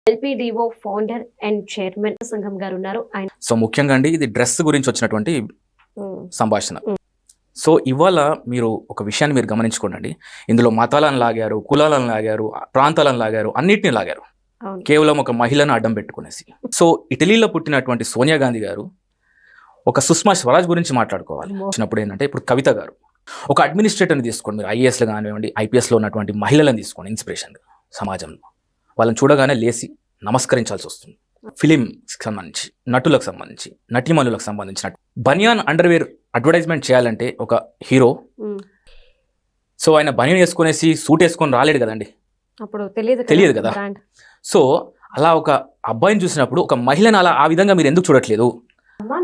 LPDO founder and chairman సంఘం గారు ఉన్నారు. సో ముఖ్యంగా అండి ఇది డ్రెస్ గురించి వచ్చినటువంటి సంభాషణ. సో ఇవాళ మీరు ఒక విషయాన్ని మీరు గమనించుకోండి. ఇందులో మతాలను లాగారు, కులాలను లాగారు, ప్రాంతాలను లాగారు, అన్నిటిని లాగారు కేవలం ఒక మహిళను అడ్డం పెట్టుకునేసి. సో ఇటలీలో పుట్టినటువంటి సోనియా గాంధీ గారు ఒక సుష్మా స్వరాజ్ గురించి మాట్లాడుకోవాలి వచ్చినప్పుడు ఏంటంటే, ఇప్పుడు కవిత గారు ఒక అడ్మినిస్ట్రేటర్ని తీసుకోండి, మీరు ఐఏఎస్లో కానివ్వండి, ఐపీఎస్లో ఉన్నటువంటి మహిళలను తీసుకోండి ఇన్స్పిరేషన్గా. సమాజంలో వాళ్ళని చూడగానే లేచి నమస్కరించాల్సి వస్తుంది. ఫిలింకి సంబంధించి, నటులకు సంబంధించి, నటీమణులకు సంబంధించిన బనియాన్ అండర్వేర్ అడ్వర్టైజ్మెంట్ చేయాలంటే ఒక హీరో సో ఆయన బనియాన్ వేసుకునేసి సూట్ వేసుకొని రాలేడు కదండి, అప్పుడు తెలియదు కదా. సో అలా ఒక అబ్బాయిని చూసినప్పుడు ఒక మహిళను అలా ఆ విధంగా మీరు ఎందుకు చూడట్లేదు?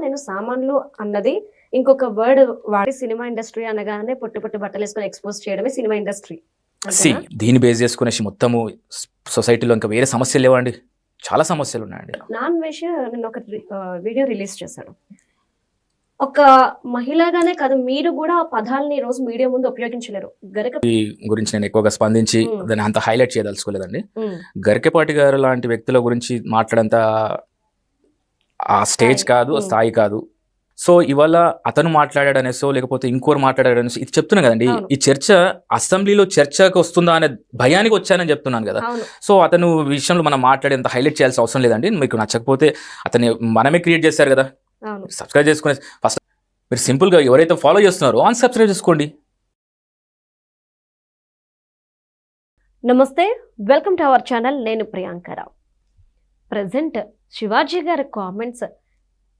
నేను సామాన్లు అన్నది ఇంకొక వర్డ్ వాడి సినిమా ఇండస్ట్రీ అనగానే పొట్టి పొట్టి బట్టలు వేసుకొని ఎక్స్పోజ్ చేయడమే సినిమా ఇండస్ట్రీ. దీన్ని బేస్ చేసుకునేసి మొత్తము సొసైటీలో ఇంకా వేరే సమస్యలు లేవండి, చాలా సమస్యలు ఉన్నాయండి. నాన్ వేష నేను ఒక వీడియో రిలీజ్ చేశాడు. ఒక మహిళగానే కాదు, మీరు కూడా ఆ పదాలని రోజు మీడియా ముందు ఉపయోగించలేరు. ఈ గురించి నేను ఎక్కువగా స్పందించి దాన్ని అంత హైలైట్ చేయదలుచుకోలేదండి. గరికపాటి గారు లాంటి వ్యక్తుల గురించి మాట్లాడంత ఆ స్టేజ్ కాదు, స్థాయి కాదు. సో ఇవాళ అతను మాట్లాడాడనేసో లేకపోతే ఇంకోరు మాట్లాడాడనేసో ఇది చెప్తున్నా కదండి. ఈ చర్చ అసెంబ్లీలో చర్చకు వస్తుందా అనే భయానికి వచ్చానని చెప్తున్నాను కదా. సో అతను విషయంలో మనం మాట్లాడేంత హైలైట్ చేయాల్సిన అవసరం లేదండి. మీకు నచ్చకపోతే అతన్ని మనమే క్రియేట్ చేశారు కదా, సబ్స్క్రైబ్ చేసుకునే ఫస్ట్ మీరు సింపుల్గా ఎవరైతే ఫాలో చేస్తున్నారో అన్సబ్స్క్రైబ్ చేసుకోండి. నమస్తే, వెల్కమ్ టు అవర్ ఛానల్. నేను ప్రియాంకరావు. ప్రజెంట్ శివాజీ గారి కామెంట్స్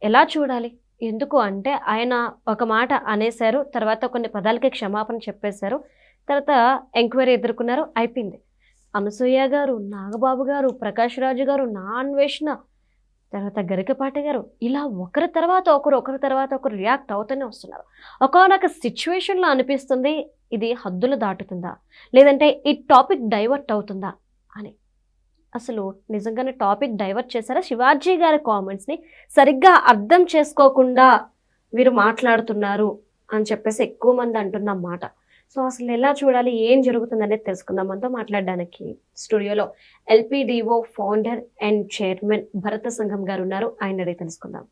ఎలా చూడాలి? ఎందుకు అంటే ఆయన ఒక మాట అనేశారు, తర్వాత కొన్ని పదాలకి క్షమాపణ చెప్పేశారు, తర్వాత ఎంక్వైరీ ఎదుర్కొన్నారు, అయిపోయింది. అనసూయ గారు, నాగబాబు గారు, ప్రకాష్ రాజు గారు, నా అన్వేషణ, తర్వాత గరికపాటి గారు, ఇలా ఒకరి తర్వాత ఒకరు రియాక్ట్ అవుతూనే వస్తున్నారు. ఒకనొక సిచ్యువేషన్లో అనిపిస్తుంది ఇది హద్దులు దాటుతుందా, లేదంటే ఈ టాపిక్ డైవర్ట్ అవుతుందా అని. అసలు నిజంగానే టాపిక్ డైవర్ట్ చేశారా? శివాజీ గారి కామెంట్స్ని సరిగ్గా అర్థం చేసుకోకుండా వీరు మాట్లాడుతున్నారు అని చెప్పేసి ఎక్కువ మంది అంటున్న మాట. సో అసలు ఎలా చూడాలి, ఏం జరుగుతుంది అనేది తెలుసుకుందాం. మనతో మాట్లాడడానికి స్టూడియోలో ఎల్పిడిఓ ఫౌండర్ అండ్ చైర్మన్ భరత సంఘం గారు ఉన్నారు. ఆయన అడిగి తెలుసుకుందాం.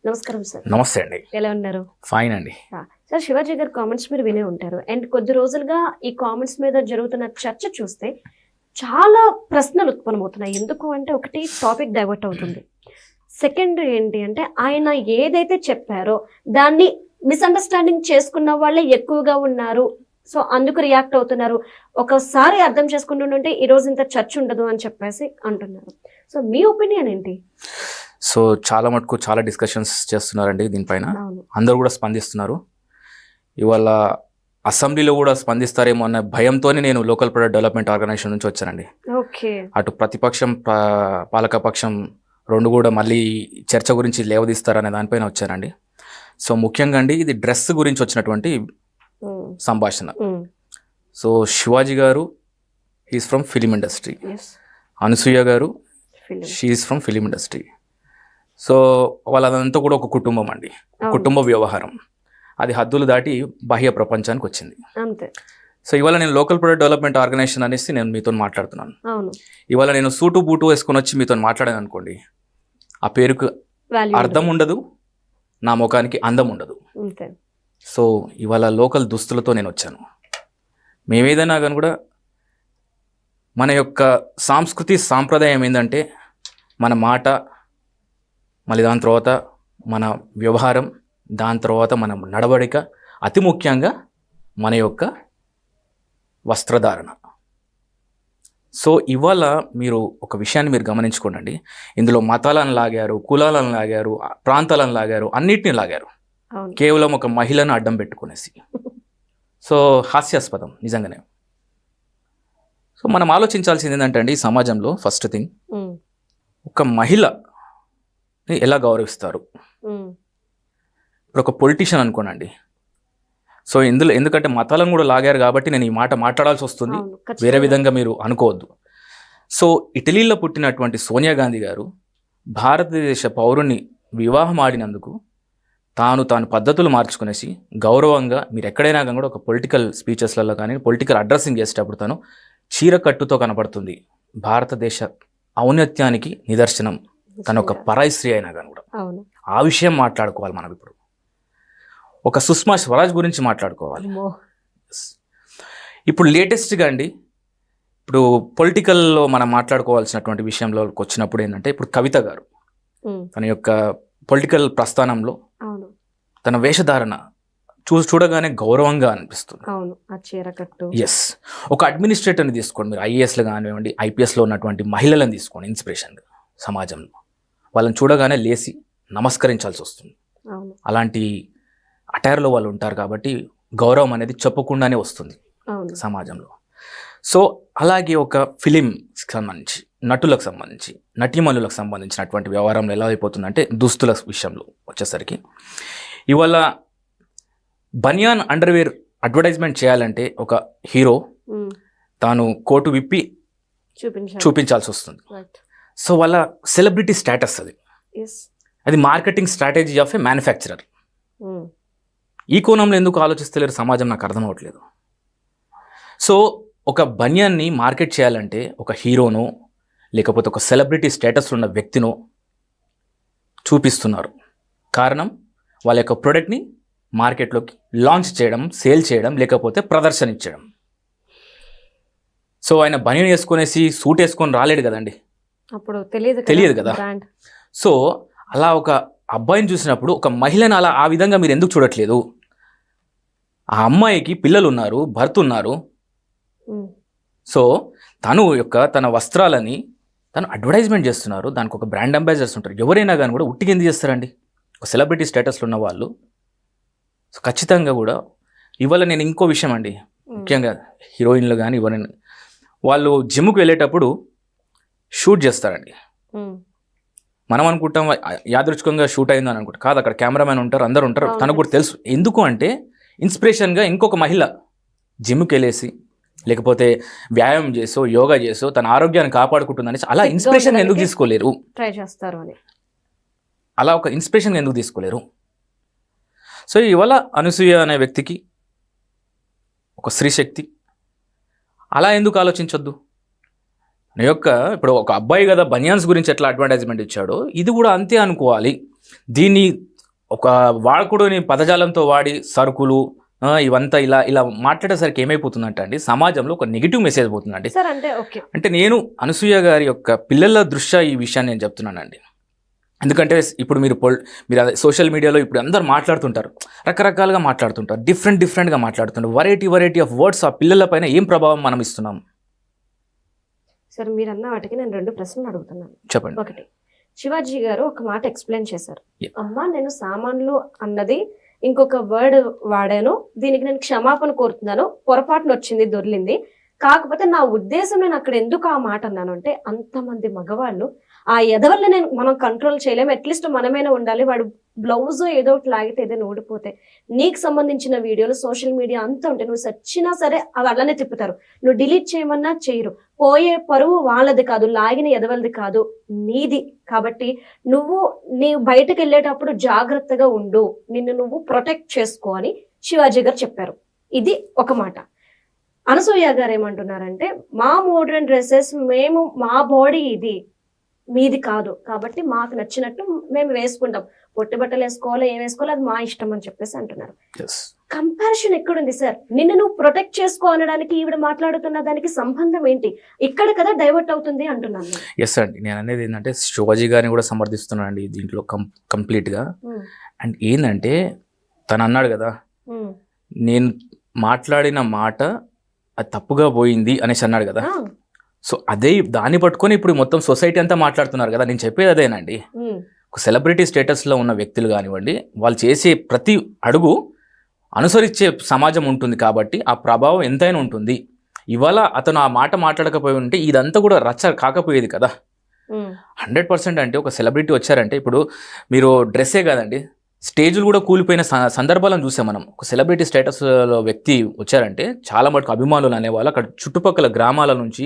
నమస్కారం సార్. నమస్తే అండి. ఎలా ఉన్నారు? ఫైన్ అండి. సార్, శివాజీ గారి కామెంట్స్ మీరు వినే ఉంటారు. అండ్ కొద్ది రోజులుగా ఈ కామెంట్స్ మీద జరుగుతున్న చర్చ చూస్తే చాలా ప్రశ్నలు ఉత్పన్నమవుతున్నాయి. ఎందుకు అంటే, ఒకటి టాపిక్ డైవర్ట్ అవుతుంది, సెకండ్ ఏంటి అంటే ఆయన ఏదైతే చెప్పారో దాన్ని మిస్అండర్స్టాండింగ్ చేసుకున్న వాళ్ళే ఎక్కువగా ఉన్నారు. సో అందుకు రియాక్ట్ అవుతున్నారు. ఒకసారి అర్థం చేసుకుంటుంటే ఈరోజు ఇంత చర్చ ఉండదు అని చెప్పేసి అంటున్నారు. సో మీ ఒపీనియన్ ఏంటి? సో చాలా మటుకు చాలా డిస్కషన్స్ చేస్తున్నారండి దీనిపైన, అందరూ కూడా స్పందిస్తున్నారు. ఇవాళ అసెంబ్లీలో కూడా స్పందిస్తారేమో అన్న భయంతోనే నేను లోకల్ ప్రొడక్ట్ డెవలప్మెంట్ ఆర్గనైజేషన్ నుంచి వచ్చానండి. అటు ప్రతిపక్షం పాలకపక్షం రెండు కూడా మళ్ళీ చర్చ గురించి లేవదీస్తారనే దానిపైన వచ్చానండి. సో ముఖ్యంగా అండి ఇది డ్రెస్ గురించి వచ్చినటువంటి సంభాషణ. సో శివాజీ గారు he's from film industry, Anasuya గారు she is from film industry. So వాళ్ళదంతా కూడా ఒక కుటుంబం అండి, కుటుంబ వ్యవహారం. అది హద్దులు దాటి బాహ్య ప్రపంచానికి వచ్చింది. సో ఇవాళ నేను లోకల్ ప్రొడక్ట్ డెవలప్మెంట్ ఆర్గనైజేషన్ అనేసి నేను మీతో మాట్లాడుతున్నాను. ఇవాళ నేను సూటు బూటు వేసుకొని వచ్చి మీతో మాట్లాడాను అనుకోండి, ఆ పేరుకు అర్థం ఉండదు, నా ముఖానికి అందం ఉండదు. సో ఇవాళ లోకల్ దుస్తులతో నేను వచ్చాను. మేమేదైనా కానీ కూడా మన యొక్క సంస్కృతి సాంప్రదాయం ఏంటంటే మన మాట, మళ్ళీ దాని తర్వాత మన వ్యవహారం, దాని తర్వాత మన నడవడిక, అతి ముఖ్యంగా మన యొక్క వస్త్రధారణ. సో ఇవాళ మీరు ఒక విషయాన్ని మీరు గమనించుకోండి. ఇందులో మతాలను లాగారు, కులాలను లాగారు, ప్రాంతాలను లాగారు, అన్నిటిని లాగారు కేవలం ఒక మహిళను అడ్డం పెట్టుకునేసి. సో హాస్యాస్పదం నిజంగానే. సో మనం ఆలోచించాల్సింది ఏంటంటే అండి, సమాజంలో ఫస్ట్ థింగ్ ఒక మహిళని ఎలా గౌరవిస్తారు. ఇప్పుడు ఒక పొలిటీషియన్ అనుకోనండి. సో ఇందులో ఎందుకంటే మతాలను కూడా లాగారు కాబట్టి నేను ఈ మాట మాట్లాడాల్సి వస్తుంది, వేరే విధంగా మీరు అనుకోవద్దు. సో ఇటలీలో పుట్టినటువంటి సోనియా గాంధీ గారు భారతదేశ పౌరుని వివాహం ఆడినందుకు తాను పద్ధతులు మార్చుకునేసి గౌరవంగా, మీరు ఎక్కడైనా కూడా ఒక పొలిటికల్ స్పీచెస్లలో కానీ పొలిటికల్ అడ్రస్సింగ్ చేసేటప్పుడు తను చీర కట్టుతో కనపడుతుంది. భారతదేశ ఔన్నత్యానికి నిదర్శనం. తను ఒక పరాయి స్త్రీ అయినా కానీ కూడా అవును. ఆ విషయం మాట్లాడుకోవాలి మనం. ఇప్పుడు ఒక సుష్మా స్వరాజ్ గురించి మాట్లాడుకోవాలి. అమ్మో. ఇప్పుడు లేటెస్ట్గా అండి, ఇప్పుడు పొలిటికల్లో మనం మాట్లాడుకోవాల్సినటువంటి విషయంలో వచ్చినప్పుడు ఏంటంటే, ఇప్పుడు కవిత గారు తన యొక్క పొలిటికల్ ప్రస్థానంలో అవును. తన వేషధారణ చూడగానే గౌరవంగా అనిపిస్తుంది. అవును. ఆ చీర కట్టు. ఎస్. ఒక అడ్మినిస్ట్రేటర్ని తీసుకోండి మీరు, ఐఏఎస్లో కానివ్వండి, ఐపీఎస్లో ఉన్నటువంటి మహిళలను తీసుకోండి ఇన్స్పిరేషన్గా సమాజంలో. వాళ్ళని చూడగానే లేచి నమస్కరించాల్సి వస్తుంది. అవును. అలాంటి అటైర్లో వాళ్ళు ఉంటారు కాబట్టి గౌరవం అనేది చెప్పకుండానే వస్తుంది అవును. సమాజంలో. సో అలాగే ఒక ఫిలింకి సంబంధించి, నటులకు సంబంధించి, నటీమణులకు సంబంధించినటువంటి వ్యవహారంలో ఎలా అయిపోతుందంటే, దుస్తుల విషయంలో వచ్చేసరికి ఇవాళ బనియాన్ అండర్వేర్ అడ్వర్టైజ్మెంట్ చేయాలంటే ఒక హీరో తాను కోటు విప్పి చూపించాల్సి వస్తుంది. సో వాళ్ళ సెలబ్రిటీ స్టేటస్ అది marketing strategy of A manufacturer. ఈ కోణంలో ఎందుకు ఆలోచిస్తలేరు సమాజం, నాకు అర్థం అవ్వట్లేదు. సో ఒక బనియాన్ని మార్కెట్ చేయాలంటే ఒక హీరోనో లేకపోతే ఒక సెలబ్రిటీ స్టేటస్ ఉన్న వ్యక్తినో చూపిస్తున్నారు. కారణం వాళ్ళ యొక్క ప్రోడక్ట్ని మార్కెట్లోకి లాంచ్ చేయడం, సేల్ చేయడం, లేకపోతే ప్రదర్శన ఇచ్చడం. సో ఆయన బనియన్ వేసుకునేసి సూట్ వేసుకొని రాలేడు కదండి, అప్పుడు తెలియదు కదా. సో అలా ఒక అబ్బాయిని చూసినప్పుడు ఒక మహిళను అలా ఆ విధంగా మీరు ఎందుకు చూడట్లేదు? ఆ అమ్మాయికి పిల్లలు ఉన్నారు, భర్త ఉన్నారు. సో తన వస్త్రాలని తను అడ్వర్టైజ్మెంట్ చేస్తున్నారు, దానికి ఒక బ్రాండ్ అంబాసిడర్స్ ఉంటారు. ఎవరైనా కానీ కూడా ఉట్టికి ఎందుకు చేస్తారండి? ఒక సెలబ్రిటీ స్టేటస్లో ఉన్న వాళ్ళు. సో ఖచ్చితంగా కూడా ఇవాళ నేను ఇంకో విషయం అండి, ముఖ్యంగా హీరోయిన్లు కానీ ఎవరైనా వాళ్ళు జిమ్కి వెళ్ళేటప్పుడు షూట్ చేస్తారండి. మనం అనుకుంటాం యాదృచ్ఛికంగా షూట్ అయిందని అనుకుంటాం, కాదు, అక్కడ కెమెరామెన్ ఉంటారు, అందరు ఉంటారు. తనకు కూడా తెలుసు. ఎందుకు అంటే ఇన్స్పిరేషన్గా ఇంకొక మహిళ జిమ్కి వెళ్ళేసి లేకపోతే వ్యాయామం చేసో యోగా చేసో తన ఆరోగ్యాన్ని కాపాడుకుంటుందని అలా ఇన్స్పిరేషన్ ఎందుకు తీసుకోలేరు? ట్రై చేస్తారు అని అలా ఒక ఇన్స్పిరేషన్ ఎందుకు తీసుకోలేరు? సో ఇవాళ అనసూయ అనే వ్యక్తికి ఒక స్త్రీ శక్తి, అలా ఎందుకు ఆలోచించొద్దు? ఇప్పుడు ఒక అబ్బాయి కదా బనియాన్స్ గురించి ఎట్లా అడ్వర్టైజ్మెంట్ ఇచ్చాడో ఇది కూడా అంతే అనుకోవాలి. దీన్ని ఒక వాడకూడని పదజాలంతో వాడి సరుకులు ఇవంతా ఇలా ఇలా మాట్లాడేసరికి ఏమైపోతుందంటే అండి, సమాజంలో ఒక నెగిటివ్ మెసేజ్ పోతుందండి. అంటే నేను అనసూయ గారి యొక్క పిల్లల దృష్ట్యా ఈ విషయాన్ని నేను చెప్తున్నానండి. ఎందుకంటే ఇప్పుడు మీరు అదే సోషల్ మీడియాలో ఇప్పుడు అందరు మాట్లాడుతుంటారు, రకరకాలుగా మాట్లాడుతుంటారు, డిఫరెంట్గా మాట్లాడుతుంటారు, వెరైటీ ఆఫ్ వర్డ్స్. ఆ పిల్లల పైన ఏం ప్రభావం మనం ఇస్తున్నాం? సార్ మీరు అన్న వాటికి నేను 2 ప్రశ్నలు అడుగుతున్నాను. చెప్పండి. ఒకటి, శివాజీ గారు ఒక మాట ఎక్స్ప్లెయిన్ చేశారు. అమ్మా నేను సామాన్లు అన్నది ఇంకొక వర్డ్ వాడాను, దీనికి నేను క్షమాపణ కోరుతున్నాను, పొరపాటున వచ్చింది, దొర్లింది. కాకపోతే నా ఉద్దేశం నేను అక్కడ ఎందుకు ఆ మాట అన్నాను అంటే, అంతమంది మగవాళ్ళు ఆ ఎదవల్ని మనం కంట్రోల్ చేయలేము, అట్లీస్ట్ మనమైనా ఉండాలి. వాడు బ్లౌజ్ ఏదో ఒకటి లాగితే ఏదైనా ఊడిపోతే నీకు సంబంధించిన వీడియోలు సోషల్ మీడియా అంతా ఉంటే నువ్వు సచ్చినా సరే అవి అలానే తిప్పుతారు. నువ్వు డిలీట్ చేయమన్నా చేయరు. పోయే పరువు వాళ్ళది కాదు, లాగిన ఎదవలది కాదు, నీది. కాబట్టి నీవు బయటకు వెళ్ళేటప్పుడు జాగ్రత్తగా ఉండు, నిన్ను నువ్వు ప్రొటెక్ట్ చేసుకో అని శివాజీ గారు చెప్పారు. ఇది ఒక మాట. అనసూయ గారు ఏమంటున్నారంటే, మా మోడర్న్ డ్రెస్సెస్ మేము, మా బాడీ ఇది, మీది కాదు, కాబట్టి మాకు నచ్చినట్టు మేము వేసుకుంటాం, పొట్టి బట్టలు వేసుకోవాలో ఏం వేసుకోవాలో అది మా ఇష్టం అని చెప్పేసి అంటున్నారు. కంపారిజన్ ఎక్కడుంది సార్? నిన్ను నువ్వు ప్రొటెక్ట్ చేసుకో అనడానికి ఈవిడ మాట్లాడుతున్న దానికి సంబంధం ఏంటి? ఇక్కడ కదా డైవర్ట్ అవుతుంది అంటున్నాను. ఎస్ అండి, నేను అనేది ఏంటంటే శివాజీ గారిని కూడా సమర్థిస్తున్నాను అండి దీంట్లో కంప్లీట్గా. అండ్ ఏంటంటే తను అన్నాడు కదా, నేను మాట్లాడిన మాట అది తప్పుగా పోయింది అనేసి అన్నాడు కదా. సో అదే దాన్ని పట్టుకొని ఇప్పుడు మొత్తం సొసైటీ అంతా మాట్లాడుతున్నారు కదా. నేను చెప్పేది అదేనండి, ఒక సెలబ్రిటీ స్టేటస్లో ఉన్న వ్యక్తులు కానివ్వండి, వాళ్ళు చేసే ప్రతి అడుగు అనుసరించే సమాజం ఉంటుంది కాబట్టి ఆ ప్రభావం ఎంతైనా ఉంటుంది. ఇవాళ అతను ఆ మాట మాట్లాడకపోయి ఉంటే ఇదంతా కూడా రచ్చ కాకపోయేది కదా. 100% అంటే ఒక సెలబ్రిటీ వచ్చారంటే, ఇప్పుడు మీరు డ్రెస్సే కాదండి, స్టేజ్లు కూడా కూలిపోయిన సందర్భాలను చూసాం మనం. ఒక సెలబ్రిటీ స్టేటస్లో వ్యక్తి వచ్చారంటే చాలా మటుకు అభిమానులు అనేవాళ్ళు అక్కడ చుట్టుపక్కల గ్రామాల నుంచి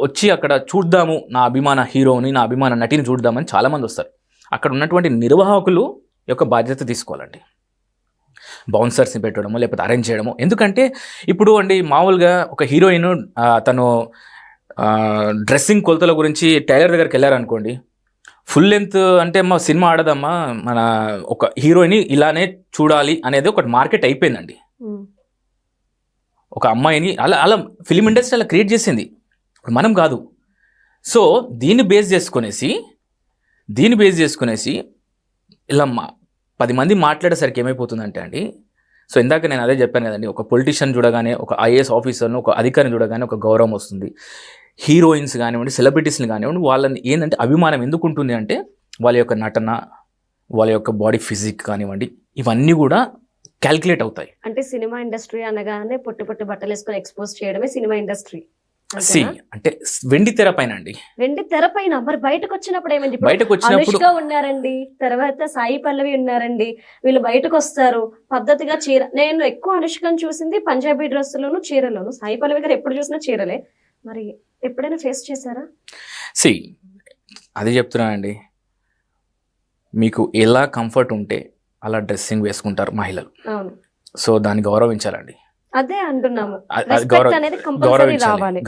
వచ్చి అక్కడ చూద్దాము నా అభిమాన హీరోని, నా అభిమాన నటిని చూద్దామని చాలామంది వస్తారు. అక్కడ ఉన్నటువంటి నిర్వాహకులు యొక్క బాధ్యత తీసుకోవాలండి, బౌన్సర్స్ని పెట్టడము లేకపోతే అరేంజ్ చేయడము. ఎందుకంటే ఇప్పుడు అండి మామూలుగా ఒక హీరోయిన్ తను డ్రెస్సింగ్ కొలతల గురించి టైలర్ దగ్గరికి వెళ్ళారనుకోండి, ఫుల్ లెంత్ అంటే మా సినిమా ఆడదమ్మా, మన ఒక హీరోయిన్ ఇలానే చూడాలి అనేది ఒకటి మార్కెట్ అయిపోయిందండి. ఒక అమ్మాయిని అలా అలా ఫిలిం ఇండస్ట్రీ అలా క్రియేట్ చేసింది, మనం కాదు. సో దీన్ని బేస్ చేసుకునేసి ఇలా 10 మంది మాట్లాడేసరికి ఏమైపోతుందంటే అండి, సో ఇందాక నేను అదే చెప్పాను కదండి, ఒక పొలిటీషియన్ చూడగానే, ఒక ఐఏఎస్ ఆఫీసర్ను, ఒక అధికారిని చూడగానే ఒక గౌరవం వస్తుంది. హీరోయిన్స్ కానివ్వండి, సెలబ్రిటీస్ని కానివ్వండి, వాళ్ళని ఏంటంటే అభిమానం ఎందుకు ఉంటుంది అంటే వాళ్ళ యొక్క నటన, వాళ్ళ యొక్క బాడీ ఫిజిక్ కానివ్వండి, ఇవన్నీ కూడా క్యాల్కులేట్ అవుతాయి. అంటే సినిమా ఇండస్ట్రీ అనగానే పొట్టు బట్టలు వేసుకొని ఎక్స్పోజ్ చేయడమే సినిమా ఇండస్ట్రీ. అంటే వెండి తెర పైన అండి, వెండి తెర పైన. మరి బయటకు వచ్చినప్పుడు ఏమైంది? బయటకు వచ్చినప్పుడు అనుష్క ఉన్నారండి, తర్వాత సాయి పల్లవి ఉన్నారండి, వీళ్ళు బయటకు వస్తారు పద్ధతిగా చీర. నేను ఎక్కువ అనుష్కని చూసింది పంజాబీ డ్రెస్సులోను చీరలోను. సాయి పల్లవి గారు ఎప్పుడు చూసినా చీరలే. మరి ఎప్పుడైనా ఫేస్ చేశారా? అది చెప్తున్నానండి, మీకు ఎలా కంఫర్ట్ ఉంటే అలా డ్రెస్సింగ్ వేసుకుంటారు మహిళలు. అవును. సో దాన్ని గౌరవించాలండి. అదే అంటున్నాము,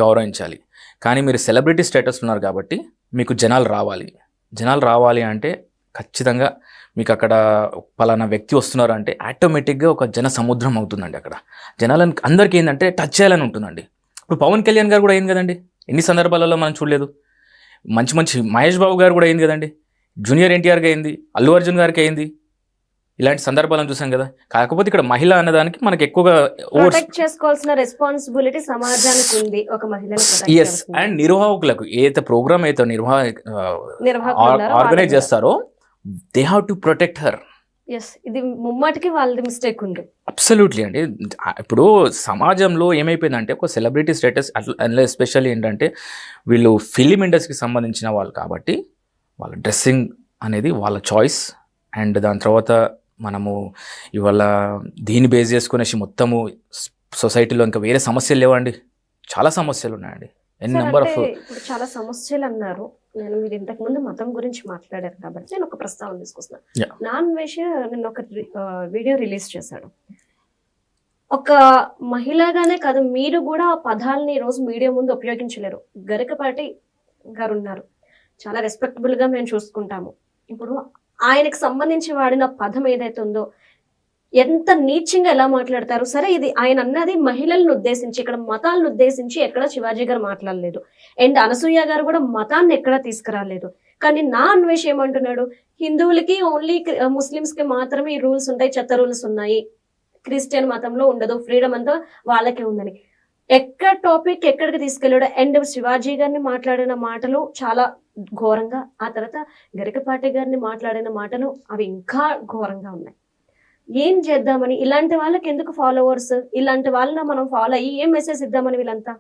గౌరవించాలి. కానీ మీరు సెలబ్రిటీ స్టేటస్ ఉన్నారు కాబట్టి మీకు జనాలు రావాలి అంటే ఖచ్చితంగా మీకు అక్కడ పలానా వ్యక్తి వస్తున్నారు అంటే ఆటోమేటిక్గా ఒక జన సముద్రం అవుతుందండి. అక్కడ జనాలను అందరికీ ఏంటంటే టచ్ చేయాలని ఉంటుందండి. ఇప్పుడు పవన్ కళ్యాణ్ గారు కూడా అయింది కదండి, ఎన్ని సందర్భాలలో మనం చూడలేదు. మంచి మహేష్ బాబు గారు కూడా అయింది కదండి, జూనియర్ ఎన్టీఆర్కి అయింది, అల్లు అర్జున్ గారికి అయింది, ఇలాంటి సందర్భాలను చూసాం కదా. కాకపోతే ఇక్కడ మహిళ అన్నదానికి మనకి ఎక్కువగా చేసుకోవాల్సిన రెస్పాన్సిబిలిటీ సమాజానికి ఉంది, ఒక మహిళను. అండ్ నిర్వాహకులకు ఏదైతే ప్రోగ్రామ్ అయితే ఆర్గనైజ్ చేస్తారో they have to protect her. ఇది ముమ్మాటికి వాళ్ళది మిస్టేక్ ఉంది. అబ్సల్యూట్లీ అండి. ఇప్పుడు సమాజంలో ఏమైపోయిందంటే ఒక సెలబ్రిటీ స్టేటస్ అట్లా ఎస్పెషల్లీ ఏంటంటే వీళ్ళు ఫిలిం ఇండస్ట్రీకి సంబంధించిన వాళ్ళు కాబట్టి వాళ్ళ డ్రెస్సింగ్ అనేది వాళ్ళ చాయిస్. అండ్ దాని తర్వాత మనము ఇవాళ దీన్ని బేస్ చేసుకునేసి మొత్తము సొసైటీలో ఇంకా వేరే సమస్యలు లేవండి, చాలా సమస్యలు ఉన్నాయండి. ఇప్పుడు చాలా సమస్యలు అన్నారు. మీరు ఇంతకు ముందు మతం గురించి మాట్లాడారు కాబట్టి నేను ఒక ప్రస్తావన తీసుకొస్తున్నాను. నాన్ వెజ్ నిన్న ఒక వీడియో రిలీజ్ చేశాడు. ఒక మహిళగానే కాదు, మీరు కూడా ఆ పదాలని ఈ రోజు మీడియా ముందు ఉపయోగించలేరు. గరికపాటి గారు ఉన్నారు, చాలా రెస్పెక్టబుల్ గా మేము చూసుకుంటాము. ఇప్పుడు ఆయనకు సంబంధించి వాడిన పదం ఏదైతే ఉందో ఎంత నీచంగా ఎలా మాట్లాడతారు. సరే, ఇది ఆయన అన్నది మహిళలను ఉద్దేశించి, ఇక్కడ మతాలను ఉద్దేశించి ఎక్కడ శివాజీ గారు మాట్లాడలేదు. అండ్ అనసూయ గారు కూడా మతాన్ని ఎక్కడా తీసుకురాలేదు. కానీ నా అన్వేష్ ఏమంటున్నాడు, హిందువులకి ఓన్లీ ముస్లిమ్స్ కి మాత్రమే ఈ రూల్స్ ఉంటాయి, చెత్త రూల్స్ ఉన్నాయి, క్రిస్టియన్ మతంలో ఉండదు, ఫ్రీడమ్ అంతా వాళ్ళకే ఉందని. ఎక్కడ టాపిక్ ఎక్కడికి తీసుకెళ్ళాడు. అండ్ శివాజీ గారిని మాట్లాడిన మాటలు చాలా ఘోరంగా, ఆ తర్వాత గరికపాటి గారిని మాట్లాడిన మాటలు అవి ఇంకా ఘోరంగా ఉన్నాయి. ఏం చేద్దామని, ఇలాంటి వాళ్ళకి ఎందుకు ఫాలోవర్స్, ఇలాంటి వాళ్ళని మనం ఫాలో అయ్యి ఏం మెసేజ్ ఇద్దామని వీళ్ళంతా.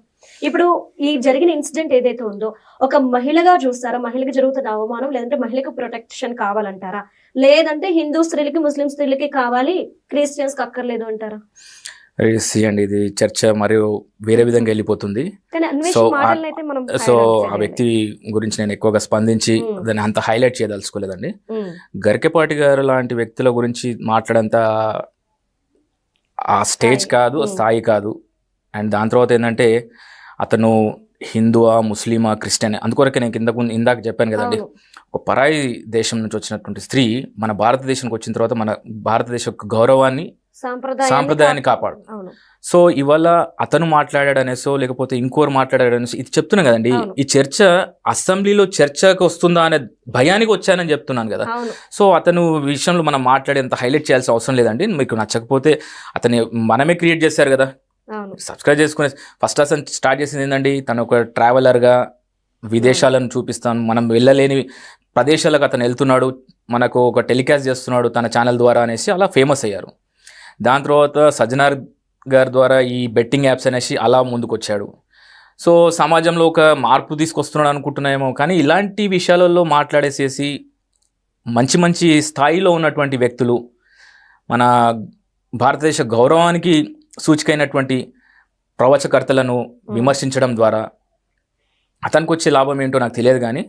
ఇప్పుడు ఈ జరిగిన ఇన్సిడెంట్ ఏదైతే ఉందో ఒక మహిళగా చూస్తారా, మహిళకి జరుగుతున్న అవమానం, లేదంటే మహిళకు ప్రొటెక్షన్ కావాలంటారా, లేదంటే హిందూ స్త్రీలకి ముస్లిం స్త్రీలకి కావాలి, క్రిస్టియన్స్ కి అక్కర్లేదు అంటారా? అండి, ఇది చర్చ మరియు వేరే విధంగా వెళ్ళిపోతుంది. సో ఆ వ్యక్తి గురించి నేను ఎక్కువగా స్పందించి దాన్ని అంత హైలైట్ చేయదలుచుకోలేదండి. గరికపాటి గారు లాంటి వ్యక్తుల గురించి మాట్లాడంత ఆ స్టేజ్ కాదు, స్థాయి కాదు. అండ్ దాని తర్వాత ఏంటంటే అతను హిందువా, ముస్లిమా, క్రిస్టియన్, అందుకొరకే నేను ఇందాక చెప్పాను కదండి, ఒక పరాయి దేశం నుంచి వచ్చినటువంటి స్త్రీ మన భారతదేశానికి వచ్చిన తర్వాత మన భారతదేశ గౌరవాన్ని, సాంప్రదాయాన్ని కాపాడు. సో ఇవాళ అతను మాట్లాడాడనేసో లేకపోతే ఇంకోరు మాట్లాడాడనేసో ఇది చెప్తున్నాను కదండి. ఈ చర్చ అసెంబ్లీలో చర్చకు వస్తుందా అనే భయానికి వచ్చానని చెప్తున్నాను కదా. సో అతను విషయంలో మనం మాట్లాడేంత హైలైట్ చేయాల్సిన అవసరం లేదండి. మీకు నచ్చకపోతే అతను మనమే క్రియేట్ చేశారు కదా, సబ్స్క్రైబ్ చేసుకునే. ఫస్ట్ అసలు స్టార్ట్ చేసింది ఏంటండి, తను ఒక ట్రావెలర్గా విదేశాలను చూపిస్తాను, మనం వెళ్ళలేని ప్రదేశాలకు అతను వెళ్తున్నాడు, మనకు ఒక టెలికాస్ట్ చేస్తున్నాడు తన ఛానల్ ద్వారా అనేసి అలా ఫేమస్ అయ్యారు. దాని తర్వాత సజ్జనార్ గారి ద్వారా ఈ బెట్టింగ్ యాప్స్ అనేసి అలా ముందుకు వచ్చాడు. సో సమాజంలో ఒక మార్పు తీసుకొస్తున్నాడు అనుకుంటున్నాయేమో, కానీ ఇలాంటి విషయాలలో మాట్లాడేసేసి మంచి స్థాయిలో ఉన్నటువంటి వ్యక్తులు, మన భారతదేశ గౌరవానికి సూచికైనటువంటి ప్రవచకర్తలను విమర్శించడం ద్వారా అతనికి వచ్చే లాభం ఏంటో నాకు తెలియదు. కానీ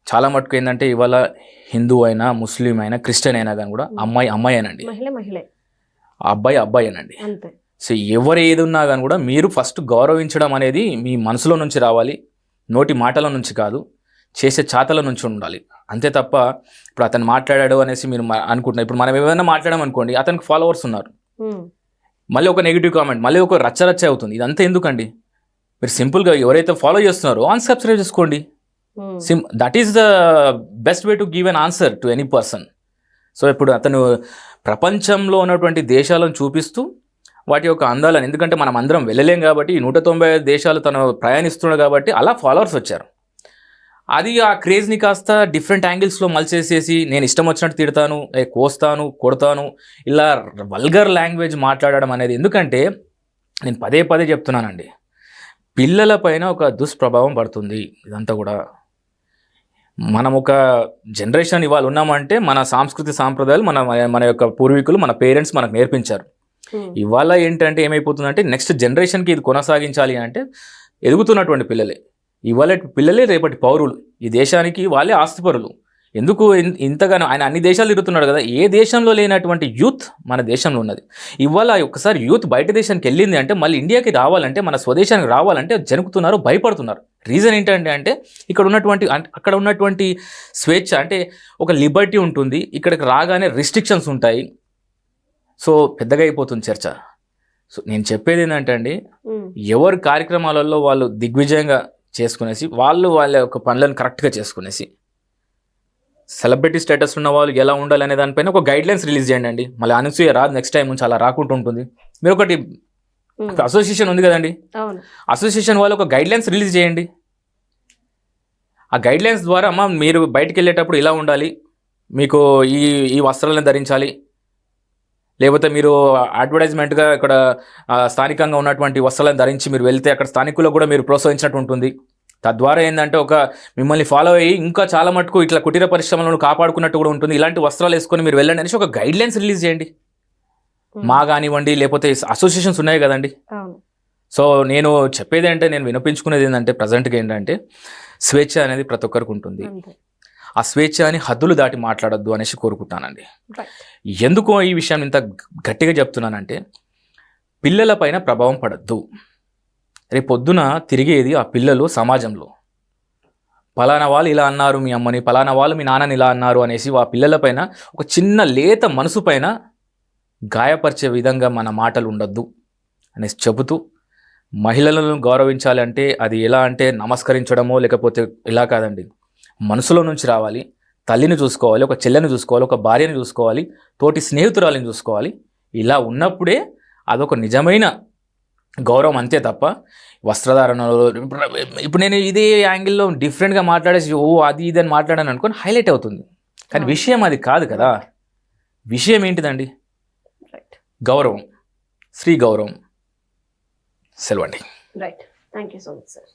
చాలా మటుకు ఏంటంటే ఇవాళ హిందూ అయినా, ముస్లిం అయినా, క్రిస్టియన్ అయినా కానీ కూడా అమ్మాయేనండి, అబ్బాయేనండి. సో ఎవరు ఏది ఉన్నా కానీ కూడా మీరు ఫస్ట్ గౌరవించడం అనేది మీ మనసులో నుంచి రావాలి. నోటి మాటల నుంచి కాదు, చేసే చాతల నుంచి ఉండాలి. అంతే తప్ప ఇప్పుడు అతను మాట్లాడాడు అనేసి మీరు అనుకుంటున్నారు. ఇప్పుడు మనం ఏమైనా మాట్లాడామనుకోండి, అతనికి ఫాలోవర్స్ ఉన్నారు, మళ్ళీ ఒక నెగిటివ్ కామెంట్, మళ్ళీ ఒక రచ్చ అవుతుంది. ఇదంతా ఎందుకండి? మీరు సింపుల్గా ఎవరైతే ఫాలో చేస్తున్నారో అన్సబ్స్క్రైబ్ చేసుకోండి. That is the best way to give an answer to any person. So ఇప్పుడు అతను ప్రపంచంలో ఉన్నటువంటి దేశాలను చూపిస్తూ వాటి యొక్క అందాలను, ఎందుకంటే మనం అందరం వెళ్ళలేం కాబట్టి 195 దేశాలు తను ప్రయాణిస్తున్నాడు కాబట్టి అలా ఫాలోవర్స్ వచ్చారు. అది ఆ క్రేజ్ని కాస్త డిఫరెంట్ యాంగిల్స్లో మలిచేసేసి నేను ఇష్టం వచ్చినట్టు తిడతాను, కోస్తాను, కొడతాను, ఇలా వల్గర్ లాంగ్వేజ్ మాట్లాడడం అనేది. ఎందుకంటే నేను పదే పదే చెప్తున్నానండి, పిల్లల పైన ఒక దుష్ప్రభావం పడుతుంది. ఇదంతా కూడా మనం ఒక జనరేషన్ ఇవాళ ఉన్నామంటే మన సాంస్కృతిక సాంప్రదాయాలు మన యొక్క పూర్వీకులు, మన పేరెంట్స్ మనకు నేర్పించారు. ఇవాళ ఏంటంటే ఏమైపోతుందంటే నెక్స్ట్ జనరేషన్కి ఇది కొనసాగించాలి అంటే ఎదుగుతున్నటువంటి పిల్లలే, ఇవాళ పిల్లలే రేపటి పౌరులు, ఈ దేశానికి వాళ్ళే ఆస్తిపరులు. ఎందుకు ఇంతగానో ఆయన అన్ని దేశాలు తిరుగుతున్నాడు కదా, ఏ దేశంలో లేనటువంటి యూత్ మన దేశంలో ఉన్నది. ఇవాళ ఒకసారి యూత్ బయట దేశానికి వెళ్ళింది అంటే మళ్ళీ ఇండియాకి రావాలంటే, మన స్వదేశానికి రావాలంటే జనుకుతున్నారు, భయపడుతున్నారు. రీజన్ ఏంటంటే అక్కడ ఉన్నటువంటి స్వేచ్ఛ అంటే ఒక లిబర్టీ ఉంటుంది, ఇక్కడికి రాగానే రిస్ట్రిక్షన్స్ ఉంటాయి. సో పెద్దగా అయిపోతుంది చర్చ. సో నేను చెప్పేది ఏంటంటే అండి, ఎవరి కార్యక్రమాలలో వాళ్ళు దిగ్విజయంగా చేసుకునేసి, వాళ్ళ యొక్క పనులను కరెక్ట్గా చేసుకునేసి, సెలబ్రిటీ స్టేటస్ ఉన్న వాళ్ళు ఎలా ఉండాలి అనే దానిపైన ఒక గైడ్ లైన్స్ రిలీజ్ చేయండి అండి. మళ్ళీ అనసూయ రాదు నెక్స్ట్ టైం నుంచి, అలా రాకుంటూ ఉంటుంది. మీరు ఒకటి అసోసియేషన్ ఉంది కదండి, అసోసియేషన్ వాళ్ళు ఒక గైడ్ లైన్స్ రిలీజ్ చేయండి. ఆ గైడ్ లైన్స్ ద్వారా అమ్మ మీరు బయటికి వెళ్ళేటప్పుడు ఇలా ఉండాలి, మీకు ఈ వస్త్రాలను ధరించాలి, లేకపోతే మీరు అడ్వర్టైజ్మెంట్గా ఇక్కడ స్థానికంగా ఉన్నటువంటి వస్త్రాలను ధరించి మీరు వెళ్తే అక్కడ స్థానికులకు కూడా మీరు ప్రోత్సహించినట్టు ఉంటుంది. తద్వారా ఏంటంటే ఒక మిమ్మల్ని ఫాలో అయ్యి ఇంకా చాలా మటుకు ఇట్లా కుటీర పరిశ్రమలను కాపాడుకున్నట్టు కూడా ఉంటుంది. ఇలాంటి వస్త్రాలు వేసుకొని మీరు వెళ్ళండి అనేసి ఒక గైడ్ లైన్స్ రిలీజ్ చేయండి. మా కానివ్వండి, లేకపోతే అసోసియేషన్స్ ఉన్నాయి కదండి. సో నేను చెప్పేది అంటే, నేను వినిపించుకునేది ఏంటంటే ప్రజెంట్గా ఏంటంటే స్వేచ్ఛ అనేది ప్రతి ఒక్కరికి ఉంటుంది. ఆ స్వేచ్ఛ అని హద్దులు దాటి మాట్లాడొద్దు అనేసి కోరుకుంటానండి. ఎందుకో ఈ విషయం ఇంత గట్టిగా చెప్తున్నానంటే, పిల్లల పైన ప్రభావం పడద్దు. రేపొద్దున తిరిగేది ఆ పిల్లలు సమాజంలో. పలానా వాళ్ళు ఇలా అన్నారు మీ అమ్మని, పలానా వాళ్ళు మీ నాన్నని ఇలా అన్నారు అనేసి ఆ పిల్లల పైన ఒక చిన్న లేత మనసు పైన గాయపరిచే విధంగా మన మాటలు ఉండొద్దు అనేసి చెబుతూ, మహిళలను గౌరవించాలి అంటే అది ఎలా అంటే నమస్కరించడమో లేకపోతే ఇలా కాదండి, మనసులో నుంచి రావాలి. తల్లిని చూసుకోవాలి, ఒక చెల్లెని చూసుకోవాలి, ఒక భార్యని చూసుకోవాలి, తోటి స్నేహితురాలిని చూసుకోవాలి. ఇలా ఉన్నప్పుడే అదొక నిజమైన గౌరవం, అంతే తప్ప వస్త్రధారణలో ఇప్పుడు నేను ఇదే యాంగిల్లో డిఫరెంట్గా మాట్లాడేసి అది ఇది అని మాట్లాడాను అనుకోని హైలైట్ అవుతుంది. కానీ విషయం అది కాదు కదా. విషయం ఏంటిదండి? గౌరవం, స్త్రీ గౌరవం. సెలవండి. Right, thank you so much sir.